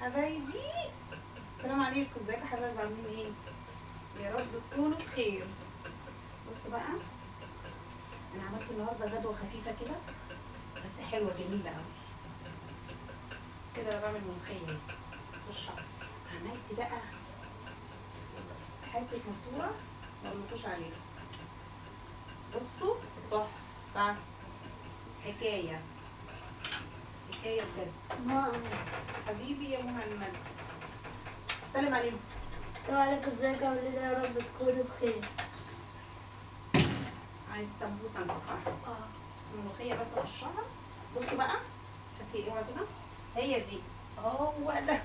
حبايبي، السلام عليكم. ازيكم يا حبايبي؟ عاملين ايه؟ يا رب تكونوا بخير. بصوا بقى، انا عملت النهارده غدوه خفيفه كده بس حلوه جميله قوي كده. بعمل ملوخيه بالشعر. عملت بقى حته ماسوره ما قلتوش عليها. بصوا تحفه، حكايه بجد. حبيبي يا مهند، سلم عليهم. السلام عليكم، ازيك عاملين ايه؟ يا رب تكونوا بخير. عايز سمبوسه انت صح؟ بس ملوخيه بس في الشهر. بصوا بقى، هاتي اوعى كده، هي دي هو ده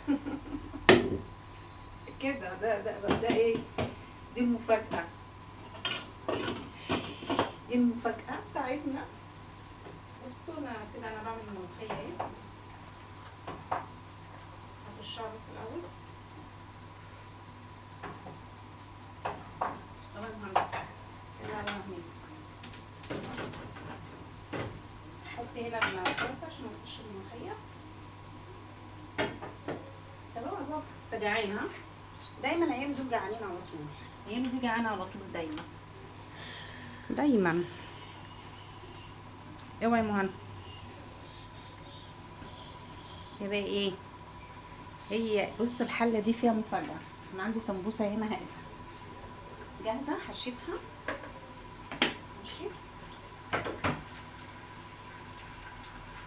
كده. ده ايه؟ دي المفاجأة، دي المفاجأة بتاعتنا. بصوا انا كده انا بعمل الملوخية ايه. هاتوا الشعر بس الاول. تمام هنا كده على هنا. حطي هنا الكوسة عشان ما تخش الملوخية. تمام الله. انت جعان ها؟ دايما عيالي دول جعانين على طول، عيالي دي جعانة على طول دايما دايما. اوعي يا مهند. يا بقى ايه؟ هي بصوا الحلة دي فيها مفاجأة. انا عندي سمبوسة هنا اهي جاهزة، حشيتها ماشي.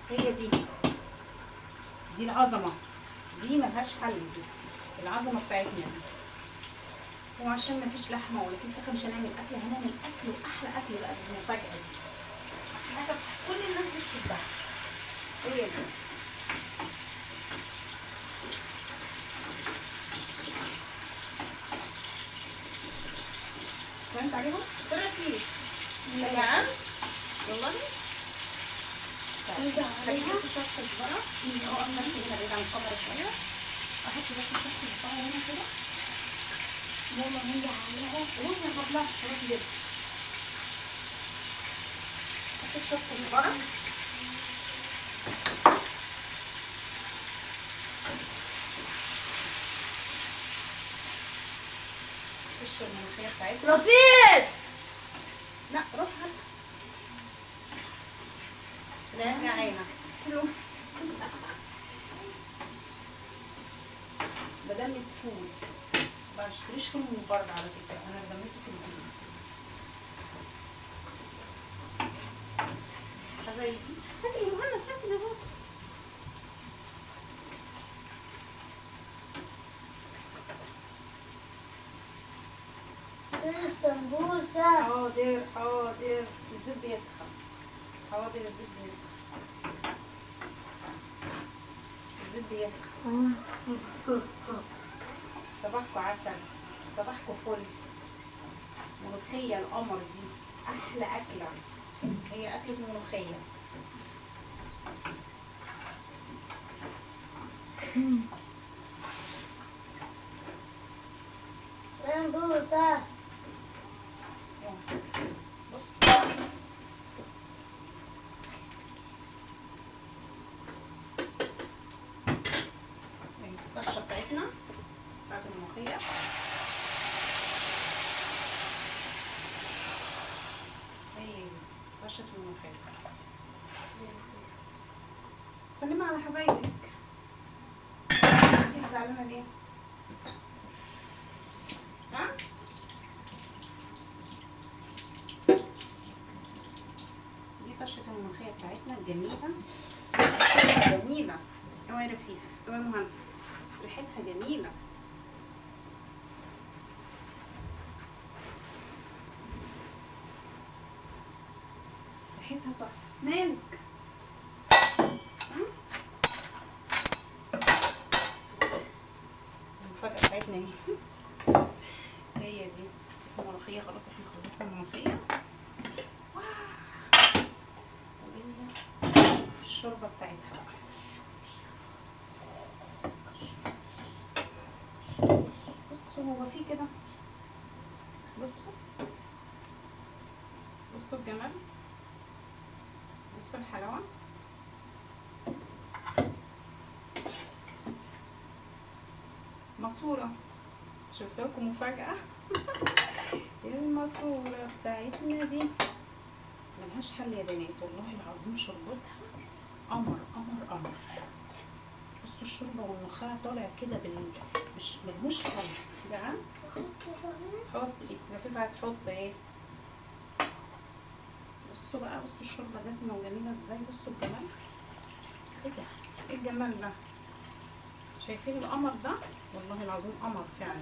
هي دي العظمة، دي ملهاش حل، دي العظمة بتاعتنا دي. وعشان مفيش لحمة ولا في فاكهة مش هنعمل أكل، هنعمل أكل وأحلى أكل بقى بالمفاجأة دي. حاجة كل الناس بتحبها. هي دي فهمت عليهم؟ طلع فيه يا جعان والله. هجيب بس شوية كزبرة اقف بس هنا بعيد عن الكاميرا شوية. احط بس شوية كزبرة هنا كده. ماما هي عليها قولي يا فضلة خلاص جدا. حطيت شوية كزبرة. قشر الملوخية بتاعتنا. رفيق. لا روح هات. لا جعانة بدمس فول، ما بشتريش فول من بره على فكرة، انا بدمسه في البيت. حبايبي حاسب يا مهند، حاسب يا بابا. فين السمبوسة؟ حاضر حاضر، الزيت بيسخن. حاضر الزيت بيسخن، الزيت بيسخن. صباحكوا عسل، صباحكوا فل. ملوخية القمر دي أحلى أكلة، هي أكلة ملوخية. سمبوسة. بص الطشة بتاعتنا بتاعت الملوخية. هي طشة الملوخية. سلمي على حبايبك. انت زعلانة ليه؟ ها؟ دي طشة الملوخية بتاعتنا الجميلة جميلة. اوعي رفيف، اوعي مهندس، ريحتها جميلة. ريحتها تحفة. مالك؟ المفاجأة بتاعتنا اهي. هي دي الملوخية. خلاص احنا خلصنا الملوخية. الشوربة بتاعتها بقى. بصوا هو في كده، بصوا بصوا الجمال، بصوا الحلاوة. الماسورة. شفت لكم مفاجأة. الماسورة بتاعتنا دي ملهاش حل يا بنات، والله العظيم شربتها قمر قمر قمر. بصوا الشوربة والنخاع طالع كده مش ملهوش حل. جعان؟ حطي لفيفة، هتحط ايه؟ بصوا بقى، بصوا الشوربة دسمة وجميلة ازاي، بصوا الجمال. ايه ده؟ ايه الجمال ده؟ شايفين القمر ده؟ والله العظيم قمر فعلا.